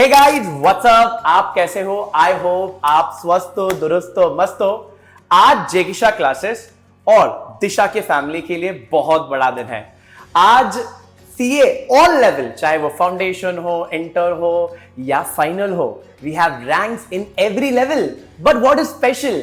Hey guys what's up, आप कैसे हो? आई होप आप स्वस्थ हो, दुरुस्त हो, मस्त हो। आज जेकिशा क्लासेस और दिशा के फैमिली के लिए बहुत बड़ा दिन है। आज सीए ऑल लेवल, चाहे वो फाउंडेशन हो, इंटर हो या फाइनल हो, we have ranks in every level. But what is special,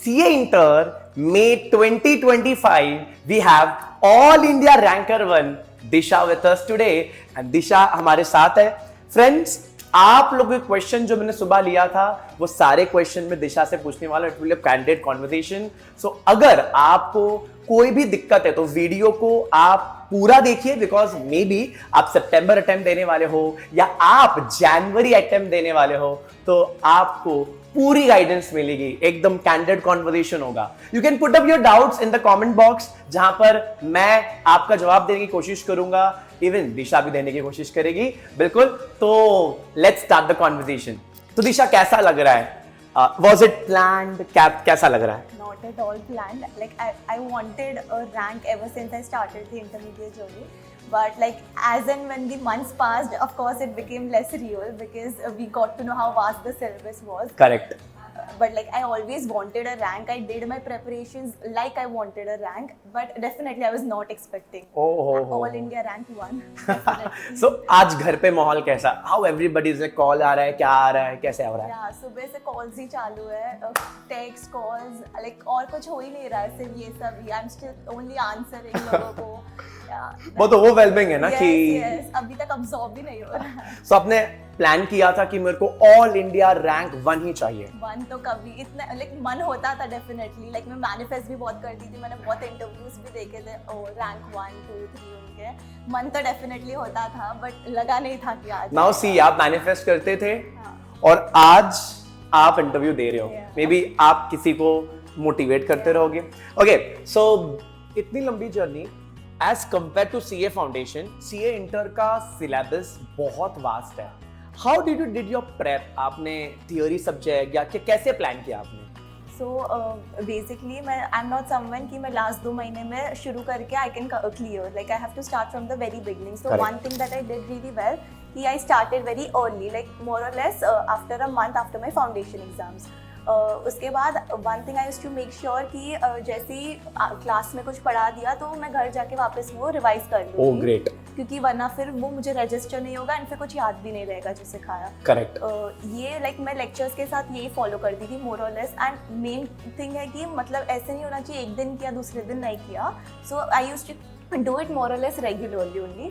CA inter May 2025 we have all India ranker 1 Disha with us today and Disha हमारे साथ है। फ्रेंड्स, आप लोगों के क्वेश्चन जो मैंने सुबह लिया था वो सारे क्वेश्चन में दिशा से पूछने वाला। It will be candidate conversation. So अगर आपको कोई भी दिक्कत है तो वीडियो को आप पूरा देखिए, बिकॉज मे बी आप सितंबर अटेम्प्ट देने वाले हो या आप जनवरी अटेम्प्ट देने वाले हो, तो आपको पूरी गाइडेंस मिलेगी, एकदम कैंडिडेट कॉन्वर्सेशन होगा। You can put up your doubts in the comment box, जहां पर मैं आपका जवाब देने की कोशिश करूंगा, इवन दिशा भी देने की कोशिश करेगी। बिल्कुल, तो लेट्स स्टार्ट द कॉन्वर्सेशन। तो दिशा, कैसा लग रहा है? Was it planned? कैसा लग रहा है? Not at all planned. Like I wanted a rank ever since I started the intermediate journey. But like as and when the months passed, of course it became less real because we got to know how vast the syllabus was. Correct. But like I always wanted a rank. I did my preparations like I wanted a rank, but definitely I was not expecting. All India rank 1. So आज घर पे माहौल कैसा? How everybody is like, call आ रहा है, क्या आ रहा है, कैसे आ रहा है? Yeah, सुबह से कॉल्स ही चालू है, टेक्स्ट कॉल्स, like और कुछ हो ही नहीं रहा है, सिर्फ ये सब ही। I'm still only answering लोगों को। बहुत ओवरवेलमिंग है ना कि yes, अभी तक अब्सॉर्ब भी नहीं हो रहा है। So आपने प्लान किया था कि मेरे को ऑल इंडिया रैंक 1 ही चाहिए? 1 तो कभी इतना लाइक मन होता था डेफिनेटली। लाइक मैं मैनिफेस्ट भी बहुत करती थी, मैंने बहुत इंटरव्यूज भी देखे थे, ओ रैंक 1 2 3 उनके। मन तो डेफिनेटली होता था, बट लगा नहीं था कि आज। नाउ सी, आप मैनिफेस्ट करते थे और आज आप इंटरव्यू दे रहे हो। मे बी आप किसी को मोटिवेट करते रहोगे। ओके, सो इतनी लंबी journey as compare to CA foundation, CA inter का सिलेबस बहुत वास्ट है। How did your prep? आपने थियोरी सब्जेक्ट या कैसे प्लान किया आपने? So basically I am not someone कि मैं लास्ट 2 महीने में शुरू करके I can clear. Like I have to start from the very beginning. So one thing that I did really well कि I started very early, like मोर और less after a month after my foundation exams. उसके बाद one thing I used to make sure कि जैसे ही class में कुछ पढ़ा दिया तो मैं घर जाके वापस वो रिवाइज कर लूँ। Oh great. क्योंकि वरना फिर वो मुझे रजिस्टर नहीं होगा एंड फिर कुछ याद भी नहीं रहेगा जो सिखाया। करेक्ट। ये लाइक मैं लेक्चर्स के साथ यही फॉलो करती थी मोर और लेस। एंड मेन थिंग है कि मतलब ऐसे नहीं होना चाहिए एक दिन किया दूसरे दिन नहीं किया। So I used to do it more or less regularly only.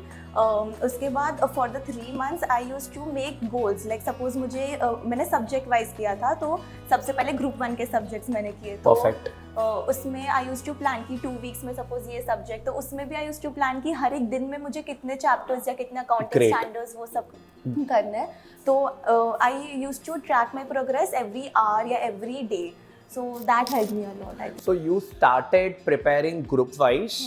उसके बाद for the 3 months I used to make goals. Like suppose मुझे मैंने subject wise किया था, तो सबसे पहले group 1 के subjects मैंने किए। Perfect. उसमें I used to plan कि 2 weeks में suppose ये subject, तो उसमें भी I used to plan कि हर एक दिन में मुझे कितने chapters या कितने accounting standards वो सब करने हैं। तो I used to track my progress every hour या every day. So that helped me a lot. So you started preparing group wise.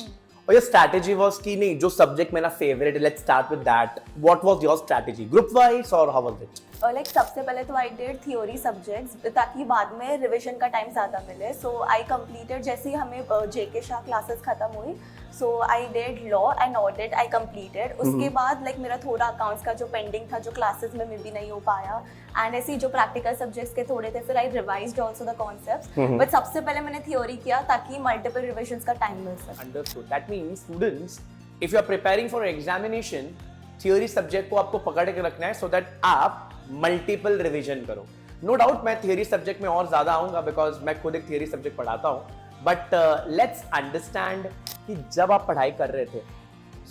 और ये स्ट्रैटेजी वाज कि नहीं, जो सब्जेक्ट मेरा फेवरेट है, let's start with that. What was your strategy, group wise और how was it? Like सबसे पहले तो आई डिड थ्योरी सब्जेक्ट्स ताकि बाद में रिविजन का टाइम ज़्यादा मिले। सो आई कंप्लीटेड जैसे ही हमें जेके शाह क्लासेस खत्म हुई, so I did law and audit, I completed. उसके बाद लाइक मेरा थोड़ा अकाउंट्स का जो पेंडिंग था, जो क्लासेस में भी नहीं हो पाया, एंड ऐसे ही जो प्रैक्टिकल सब्जेक्ट्स के थोड़े थे, फिर I revised also the concepts. But सबसे पहले मैंने थ्योरी किया ताकि मल्टीपल रिविजन्स का टाइम मिल सके। Understood. That means students, if you are preparing for examination, theory subject को आपको पकड़ के रखना है सो दैट आप मल्टीपल रिवीजन करो। नो डाउट मैं थियरी सब्जेक्ट में और ज्यादा आऊंगा, बिकॉज मैं खुद एक थियरी सब्जेक्ट पढ़ाता हूं। बट लेट्स अंडरस्टैंड कि जब आप पढ़ाई कर रहे थे,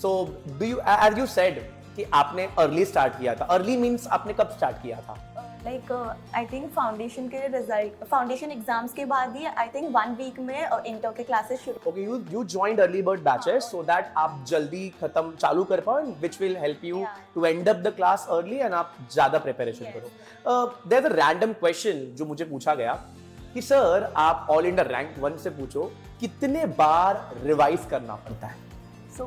so do you, as you said कि आपने अर्ली स्टार्ट किया था। अर्ली मींस आपने कब स्टार्ट किया था? लाइक आई थिंक फाउंडेशन के रिजल्ट, फाउंडेशन एग्जाम्स के बाद ही आई थिंक 1 वीक में इंटर के क्लासेस शुरू। Okay, you joined early bird batches so that आप जल्दी खत्म चालू कर पाओ, which will help you to end up the class early and आप ज्यादा प्रिपरेशन करो। There is a random question जो मुझे पूछा गया कि सर, आप ऑल इंडिया रैंक 1 से पूछो कितने बार रिवाइज करना पड़ता है? सो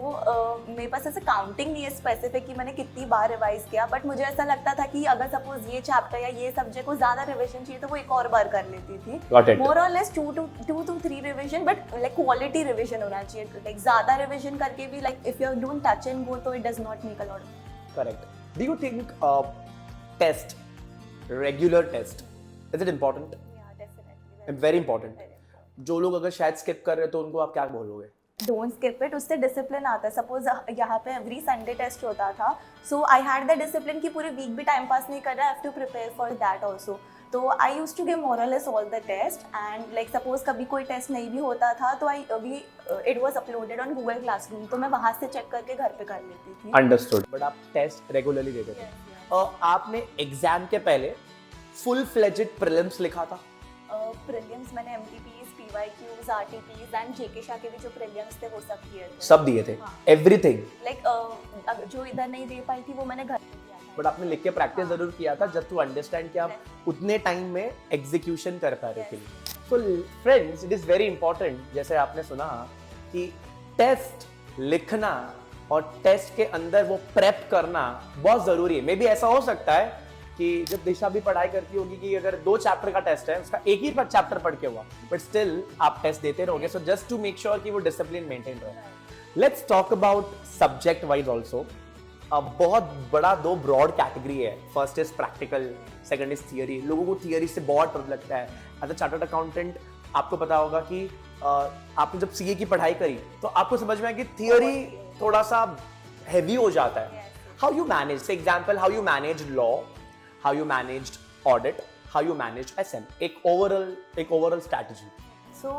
मेरे पास ऐसे काउंटिंग नहीं है स्पेसिफिक कि मैंने कितनी बार रिवाइज किया, बट मुझे ऐसा लगता था कि अगर सपोज ये चैप्टर या ये सब्जेक्ट को ज्यादा रिविजन चाहिए तो वो एक और बार कर लेती थी। मोर और less 2 to 3 revision, but like quality revision होना चाहिए। लाइक ज्यादा रिविजन करके भी like if you don't touch and go तो it does not make a lot. Correct. Do you think test, regular test, is it important? Very important. जो लोग अगर शायद स्किप कर रहे हैं तो उनको आप क्या बोलोगे? Don't skip it. उससे डिसिप्लिन आता है. सपोज यहाँ पे एवरी संडे टेस्ट होता था, so I had the discipline कि पूरे वीक भी टाइम पास नहीं कर रहा, I have to prepare for that also. तो I use to give more और less all the test and like suppose कभी कोई टेस्ट नहीं भी होता था तो it was uploaded on Google classroom, तो मैं वहाँ से चेक करके घर पे कर लेती थी. अंडरस्टूड. बट आप टेस्ट रेगुलरली देते थे. आपने एग्जाम के पहले फुल फ्लेजेड प्रीलिम्स लिखा था? प्रीलिम्स मैंने एमटीपीज, पीवाईक्यूज, आरटीपीज एंड जेके शाह के भी जो प्रीलिम्स थे वो सब किए थे. सब दिए थे? एवरीथिंग? लाइक जो इधर नहीं दे पाई थी वो मैंने घर पे किया था. बट आपने लिख के प्रैक्टिस जरूर किया था जस्ट टू अंडरस्टैंड कि आप उतने टाइम में एग्जीक्यूशन कर पा रहे थे. So friends, it is very important, जैसे आपने सुना कि टेस्ट लिखना और टेस्ट के अंदर वो प्रेप करना बहुत जरूरी है. मे बी ऐसा हो सकता है कि जब दिशा भी पढ़ाई करती होगी कि अगर 2 चैप्टर का टेस्ट है, उसका एक ही चैप्टर पढ़ के हुआ, बट स्टिल आप टेस्ट देते रहोगे. So just to make sure कि वो डिसिप्लिन मेंटेन रहे. Let's talk about subject wise also. बहुत बड़ा 2 ब्रॉड कैटेगरी है. First is practical, second is theory. लोगों को थियरी से बहुत डर लगता है. एज अ चार्टर्ड अकाउंटेंट आपको पता होगा कि आपने जब सीए की पढ़ाई करी तो आपको समझ में आया कि थियरी थोड़ा सा हैवी हो जाता है. How you manage, for example, how you manage law, how you managed audit, how you managed SM, एक overall strategy. सो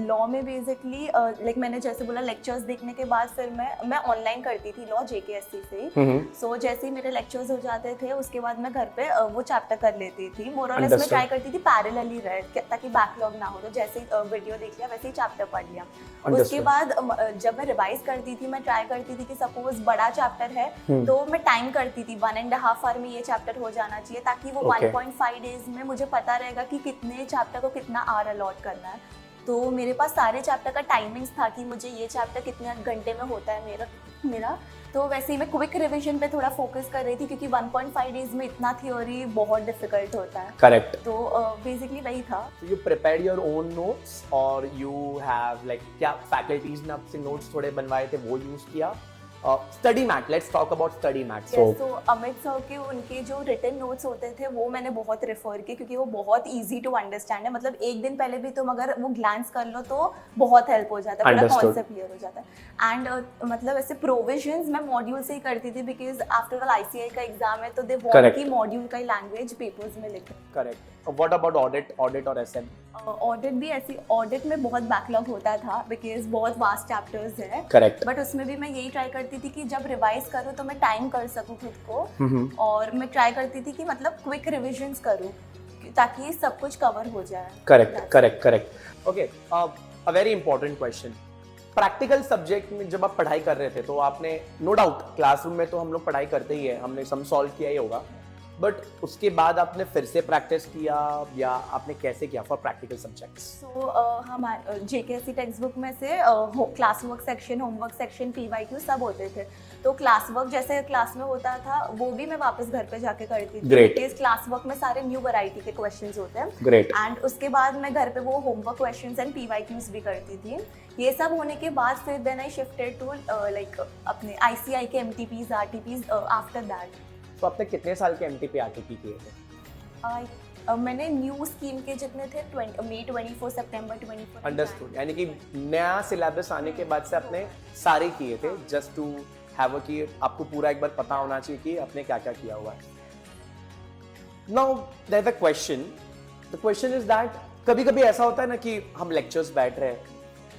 लॉ में बेसिकली लाइक मैंने जैसे बोला लेक्चर्स देखने के बाद फिर मैं ऑनलाइन करती थी लॉ जेकेएससी से. सो जैसे ही मेरे लेक्चर्स हो जाते थे उसके बाद मैं घर पे वो चैप्टर कर लेती थी. मोर और लेस मैं ट्राई करती थी पैरेलली रहे ताकि बैकलॉग ना हो. तो जैसे वीडियो देख लिया वैसे ही चैप्टर पढ़ लिया. उसके बाद जब मैं रिवाइज करती थी मैं ट्राई करती थी कि सपोज बड़ा चैप्टर है तो मैं टाइम करती थी 1.5 आवर में ये चैप्टर हो जाना चाहिए ताकि वो 1.5 डेज में मुझे पता रहेगा कि कितने चैप्टर को कितना आवर अलॉट करना है. तो मेरे पास सारे चैप्टर का टाइमिंग्स था कि मुझे ये चैप्टर कितने घंटे में होता है मेरा. तो वैसे ही मैं क्विक रिवीजन पे थोड़ा फोकस कर रही थी क्योंकि 1.5 डेज में इतना थ्योरी बहुत डिफिकल्ट होता है. करेक्ट. तो बेसिकली वही था. You prepared your own notes और यू हैव लाइक क्या फैकल्टीज ने आपसे नोट्स थोड़े बनवाए थे वो यूज किया? Study mat, let's talk about study mat. So Amit sir के उनके जो रिटन नोट्स होते थे वो मैंने बहुत रेफर किए क्योंकि वो बहुत इजी टू अंडरस्टैंड है. मतलब एक दिन पहले भी तुम अगर वो ग्लांस कर लो तो बहुत हेल्प हो जाता है, पूरा कॉन्सेप्ट क्लियर हो जाता है. एंड मतलब ऐसे प्रोविजंस मैं मॉड्यूल से ही करती थी बिकॉज आफ्टर ऑल आईसीआई का एग्जाम है तो दे वांट की मॉड्यूल का ही लैंग्वेज पेपर्स में लिखे. करेक्ट. व्हाट अबाउट ऑडिट और एसएम? ऑडिट भी ऐसी, ऑडिट में बहुत बैकलॉग होता था बिकॉज बहुत वास्ट चैप्टर्स है. करेक्ट. बट उसमें भी मैं यही ट्राई करती थी कि जब रिवाइज करूँ तो मैं टाइम कर सकूँ खुद को. और मैं ट्राई करती थी कि मतलब क्विक रिविजन्स करूँ ताकि सब कुछ कवर हो जाए. Correct. Okay, a very important question. Practical subject में जब आप पढ़ाई कर रहे थे तो आपने नो डाउट क्लासरूम में तो हम लोग पढ़ाई करते ही है, हमने सम सॉल्व किया ही होगा, बट उसके बाद आपने फिर से प्रैक्टिस किया या आपने कैसे किया फॉर प्रैक्टिकल सब्जेक्ट्स? सो हमारे जेकेएससी टेक्स्ट बुक में से class work section, homework section, PYQ सब होते थे. तो क्लास वर्क जैसे क्लास में होता था वो भी मैं वापस घर पे जाके करती थी. बिकॉज़ क्लास वर्क में सारे न्यू वैरायटी के क्वेश्चंस होते हैं. ग्रेट. एंड उसके बाद मैं घर पे वो होमवर्क क्वेश्चंस एंड पीवाईक्यूज भी करती थी. ये सब होने के बाद फिर then I shifted to like अपने आईसीआई के एमटीपीज, आरटीपीज आफ्टर दैट. तो आपने कितने साल के एमटीपी आरटीपी किए थे? मैंने न्यू स्कीम के जितने थे मई 24, सितंबर 24. अंडरस्टूड. यानी कि नया सिलेबस आने के बाद से आपने सारे किए थे जस्ट टू हैव अ कि आपको पूरा एक बार पता होना चाहिए कि आपने क्या क्या किया हुआ है. Now there is a question. The question is that कभी कभी ऐसा होता है ना कि हम लेक्चर्स बैठ रहे हैं,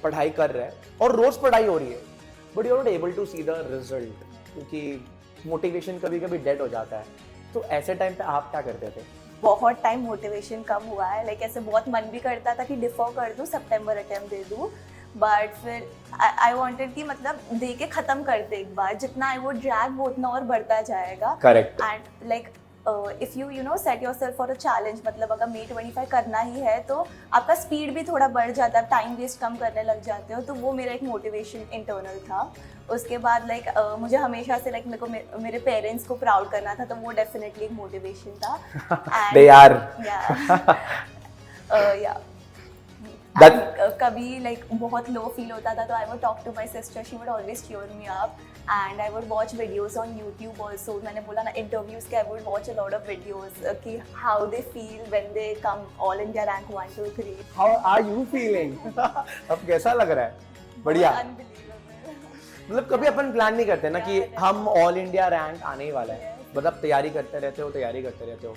पढ़ाई कर रहे हैं और रोज पढ़ाई हो रही है but you are not able to see the result क्योंकि मोटिवेशन कभी कभी डेड हो जाता है. तो ऐसे टाइम पे आप क्या करते थे? बहुत टाइम मोटिवेशन कम हुआ है. लाइक ऐसे बहुत मन भी करता था कि डिफर कर दूं, सितंबर अटेम्प्ट दे दूं, बट फिर आई वांटेड कि मतलब दे के खत्म कर दे एक बार. जितना आई वुड ड्रैग वो उतना और बढ़ता जाएगा. Correct. And like if you know set yourself for a challenge, मतलब अगर मई 25 करना ही है तो आपका स्पीड भी थोड़ा बढ़ जाता है, टाइम वेस्ट कम करने लग जाते हो. तो वो मेरा एक मोटिवेशन इंटरनल था. उसके बाद लाइक मुझे हमेशा से लाइक मेरे को मेरे पेरेंट्स को प्राउड करना था तो वो डेफिनेटली एक मोटिवेशन था. They are. या That कभी लाइक बहुत लो फील होता था तो I would talk to my sister, she would always cheer me up and I would watch videos on YouTube also. मैंने बोला ना इंटरव्यूज के, I would watch a lot of videos कि how they feel when they come all India rank 1 2 3. how are you feeling? अब कैसा लग रहा है? बढ़िया। Unbelievable. मतलब कभी अपन प्लान नहीं करते ना कि Yeah. हम ऑल इंडिया रैंक आने ही वाला है, मतलब तैयारी करते रहते हो।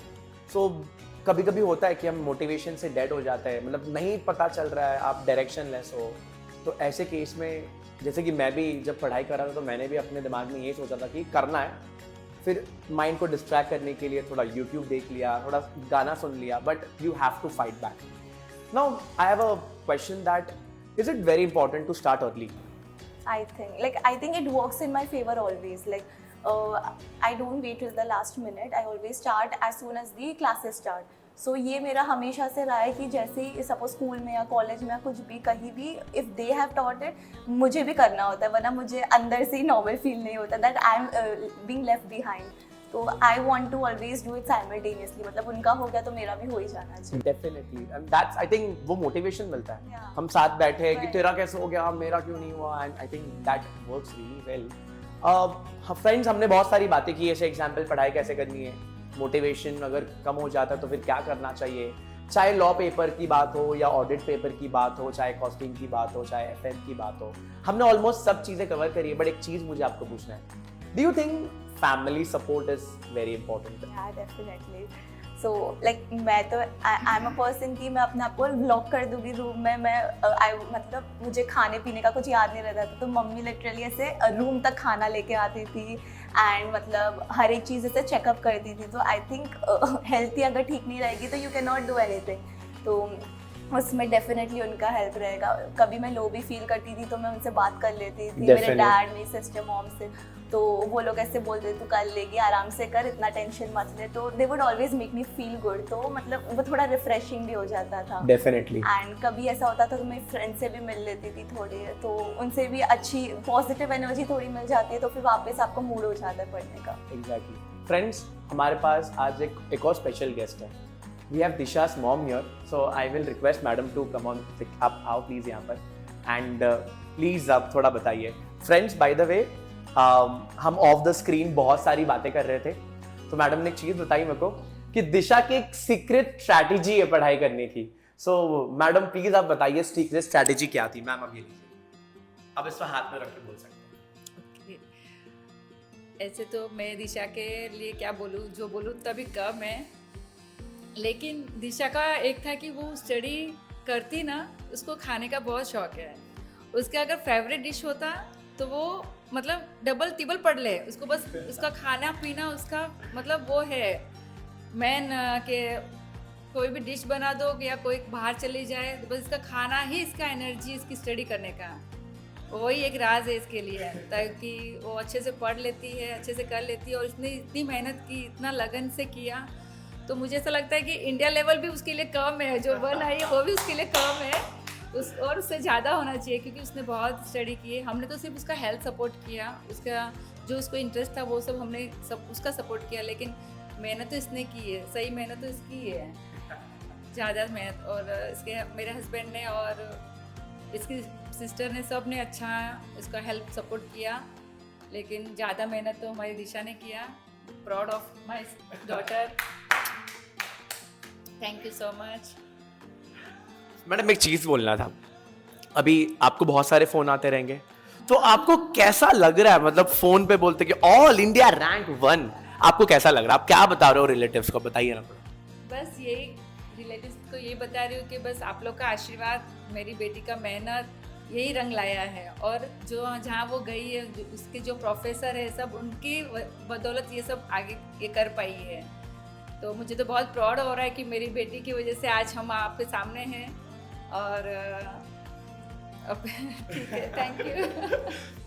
सो कभी कभी होता है कि हम मोटिवेशन से डेड हो जाते हैं, मतलब नहीं पता चल रहा है, आप डायरेक्शन लेस हो। तो ऐसे केस में जैसे कि मैं भी जब पढ़ाई कर रहा था तो मैंने भी अपने दिमाग में ये सोचा था कि करना है, फिर माइंड को डिस्ट्रैक्ट करने के लिए थोड़ा यूट्यूब देख लिया, थोड़ा गाना सुन लिया, but you have to fight back. Now I have a question that is it very important to start early? I think it works in my favor always. I don't wait till the last minute. I always start as soon as the classes start. So ये मेरा हमेशा से रहा है कि जैसे ही suppose school में या कॉलेज में या कुछ भी कहीं भी if they have taught it, मुझे भी करना होता है, वरना मुझे अंदर से ही नॉर्मल फील नहीं होता that I am being left behind. तो I want to always do it simultaneously, मतलब उनका हो गया तो मेरा भी हो ही जाना चाहिए. Definitely, and that's I think वो मोटिवेशन मिलता है. Yeah. हम साथ बैठे हैं कि Right. तेरा कैसे हो गया, मेरा क्यों नहीं हुआ, and I think that works really well. Friends, हमने बहुत सारी बातें की, ऐसे एग्जांपल पढ़ाई कैसे करनी है, मोटिवेशन अगर कम हो जाता है तो फिर क्या करना चाहिए, चाहे लॉ पेपर की बात हो या ऑडिट पेपर की बात हो, चाहे कॉस्टिंग की बात हो, चाहे एफएम की बात हो, हमने ऑलमोस्ट सब चीजें कवर करी है. बट एक चीज मुझे आपको पूछना है, do you think family support is very important? Yeah, definitely. So मैं तो आई एम अ पर्सन कि मैं अपने आप को लॉक कर दूंगी रूम में. मतलब मुझे खाने पीने का कुछ याद नहीं रहता था, तो मम्मी लिटरली ऐसे रूम तक खाना लेके आती थी एंड मतलब हर एक चीज़ ऐसे चेकअप करती थी. तो आई थिंक हेल्थ ही अगर ठीक नहीं रहेगी तो you can not do anything. तो उसमें डेफिनेटली उनका हेल्प रहेगा. कभी मैं लो भी फील करती थी तो मैं उनसे बात कर लेती थी, मेरे डैड, मेरी सिस्टर, मॉम से. तो वो लोग ऐसे बोलते तू कर लेगी, आराम से कर, इतना टेंशन मत ले. तो they would always make me feel good. तो मतलब वो थोड़ा रिफ्रेशिंग भी हो जाता था. डेफिनेटली. एंड कभी ऐसा होता था तो मैं फ्रेंड से भी मिल लेती थी थोड़ी, तो उनसे भी अच्छी पॉजिटिव एनर्जी थोड़ी मिल जाती है, तो फिर वापस आपको मूड हो जाता है पढ़ने का. एग्जैक्टली. फ्रेंड्स, हमारे पास आज एक और स्पेशल गेस्ट है. We have Disha's mom here, so I will request madam to come on. आप आओ प्लीज यहाँ पर, एंड प्लीज आप थोड़ा बताइए. फ्रेंड्स, बाय द वे, हम ऑफ द स्क्रीन बहुत सारी बातें कर रहे थे, तो मैडम ने एक चीज बताई मेरे को कि दिशा की एक सीक्रेट स्ट्रैटेजी है पढ़ाई करने की. सो मैडम प्लीज आप बताइए सीक्रेट स्ट्रैटेजी क्या थी. मैम अब ये लीजिए, अब इसको हाथ में रख के बोल सकते हैं. ऐसे तो मैं दिशा के लिए क्या बोलूँ, जो बोलूँ तभी कम है. लेकिन दिशा का एक था कि वो स्टडी करती ना, उसको खाने का बहुत शौक है. उसका अगर फेवरेट डिश होता तो वो मतलब डबल तिबल पढ़ ले. उसको बस उसका खाना पीना उसका मतलब वो है मैन के कोई भी डिश बना दो या कोई बाहर चली जाए तो बस इसका खाना ही इसका एनर्जी इसकी स्टडी करने का. वही एक राज है इसके लिए, ताकि वो अच्छे से पढ़ लेती है, अच्छे से कर लेती है. और इसने इतनी मेहनत की, इतना लगन से किया, तो मुझे ऐसा लगता है कि इंडिया लेवल भी उसके लिए कम है, जो 1 आई है वो भी उसके लिए कम है. और उससे ज़्यादा होना चाहिए, क्योंकि उसने बहुत स्टडी की है. हमने तो सिर्फ उसका हेल्थ सपोर्ट किया, उसका जो उसको इंटरेस्ट था वो सब हमने सब उसका सपोर्ट किया. लेकिन मेहनत तो इसने की है, सही मेहनत तो इसकी ही है, ज़्यादा मेहनत. और इसके मेरे हस्बैंड ने और इसकी सिस्टर ने, सब ने अच्छा इसका हेल्प सपोर्ट किया. लेकिन ज़्यादा मेहनत तो हमारी दिशा ने किया. Proud of my daughter. Thank you so much. Madam, एक चीज बोलना था. अभी आपको बहुत सारे फोन आते रहेंगे, तो आपको कैसा लग रहा है, मतलब फोन पे बोलते कि ऑल इंडिया रैंक 1, आपको कैसा लग रहा है? आप क्या बता रहे हो रिलेटिव्स को, बताइए ना थोड़ा. बस यही रिलेटिव्स को ये बता रही हूँ कि बस आप लोग का आशीर्वाद, मेरी बेटी का मेहनत यही रंग लाया है. और जो जहाँ वो गई है, उसके जो प्रोफेसर है, सब उनकी बदौलत ये सब आगे ये कर पाई है. तो मुझे तो बहुत प्राउड हो रहा है कि मेरी बेटी की वजह से आज हम आपके सामने हैं. और ठीक है, थैंक यू.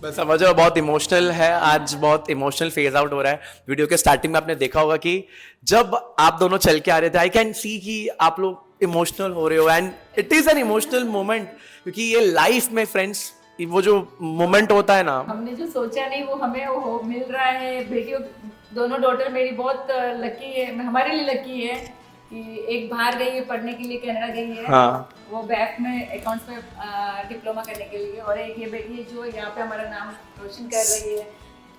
मैं समझ रहा हूँ, बहुत इमोशनल है आज, बहुत इमोशनल फेज आउट हो रहा है. वीडियो के स्टार्टिंग में आपने देखा होगा कि जब आप दोनों चल के आ रहे थे, आई कैन सी कि आप लोग इमोशनल हो रहे हो, and it is an emotional moment, क्योंकि ये लाइफ में फ्रेंड्स वो जो मोमेंट होता है ना, हमने जो सोचा नहीं वो हमें वो मिल रहा है. बेटियों दोनों डॉटर मेरी बहुत लकी है, हमारे लिए लकी है कि एक बाहर गई है पढ़ने के लिए, कनाडा गई है। हाँ। वो बैफ में अकाउंट्स में डिप्लोमा करने के लिए, और एक ये बेटी है जो यहाँ पे हमारा नाम रोशन कर रही है।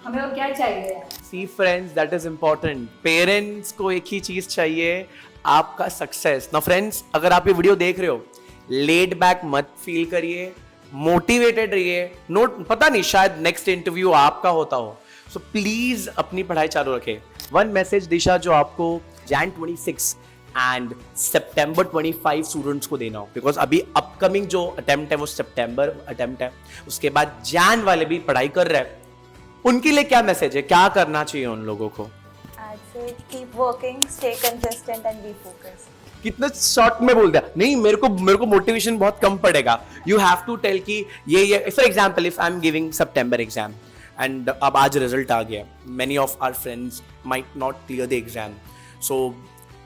हमें और क्या चाहिए? See friends, that is important. Parents को एक ही चीज चाहिए, आपका सक्सेस। ना फ्रेंड्स, अगर आप ये वीडियो देख रहे हो, लेड बैक मत फील करिए, मोटिवेटेड रहिए। नोट, पता नहीं शायद नेक्स्ट इंटरव्यू आपका होता हो, सो प्लीज अपनी पढ़ाई चालू रखें। वन मैसेज दिशा जो आपको Jan 26 एंड September 25 स्टूडेंट्स को देना हो, बिकॉज अभी अपकमिंग जो अटेम्प्ट है वो सितंबर अटेम्प्ट है, उसके बाद जैन वाले भी पढ़ाई कर रहे हैं, उनके लिए क्या मैसेज है, क्या करना चाहिए उन लोगों को? I'd say keep working, stay consistent and be focused. कितना शॉर्ट में बोल दिया। नहीं, मेरे को मोटिवेशन बहुत कम पड़ेगा। यू हैव टू टेल कि ये for example if I am giving September exam and अब आज रिजल्ट आ गया, many of our friends might not clear the exam, so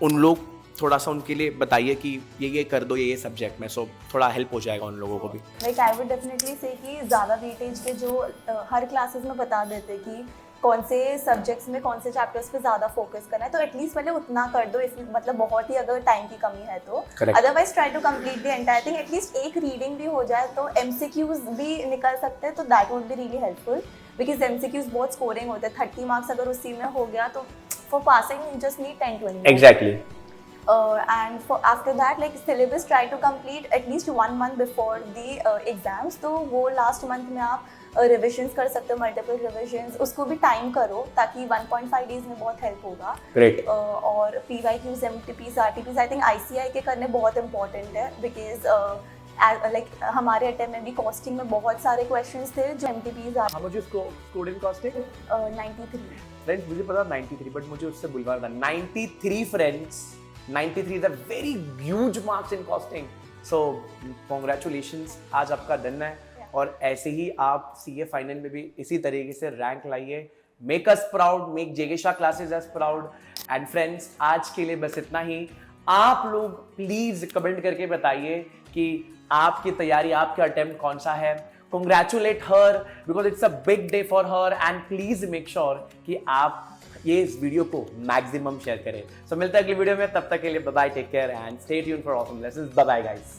उन लोग थोड़ा सा उनके लिए बताइए कि ये कर दो, ये सब्जेक्ट में, सो थोड़ा हेल्प हो जाएगा उन लोगों को भी। लाइक आई वुड डेफिनेटली से कि ज़्यादा वेटेज के जो हर क्लासेस में बता देते कि कौन से सब्जेक्ट्स में कौन से चैप्टर्स पे ज़्यादा फोकस करना है, तो एटलीस्ट पहले उतना कर दो, इफ मतलब बहुत ही अगर टाइम की कमी है तो। Otherwise try to complete the entire thing, at least एक रीडिंग भी हो जाए तो MCQs भी निकल सकते हैं, तो that would be really helpful, because MCQs बहुत स्कोरिंग होते हैं। 30 मार्क्स अगर उसी में हो गया तो for passing you just need 10-20। Exactly. And for after that, like syllabus, try to complete at least 1 month before the exams. तो वो last month में आप revisions कर सकते हो, multiple revisions, उसको भी time करो ताकि 1.5 days में बहुत help होगा। Great. और PYQs, MTPs, RTPs, I think ICI के करने बहुत important है, because like हमारे अटेम्प्ट में भी कॉस्टिंग में बहुत सारे क्वेश्चंस थे जो MTPs How much is scored in costing? 93। Friends मुझे पता 93, बट मुझे उससे बुलवाना था 93 friends. 93 is a very huge marks in costing. So congratulations, आज आपका दिन है। और ऐसे ही आप CA फाइनल में भी इसी तरीके से रैंक लाइए। Make us proud, make JK Shah classes as proud. And friends, आज के लिए बस इतना ही। आप लोग प्लीज कमेंट करके बताइए कि आपकी तैयारी, आपका अटेम्प्ट कौन सा है। Congratulate her because it's a big day for her, and please make sure कि आप ये इस वीडियो को मैक्सिमम शेयर करें। सो मिलता है अगली वीडियो में, तब तक के लिए bye bye, take care and stay tuned for awesome lessons. Bye bye guys.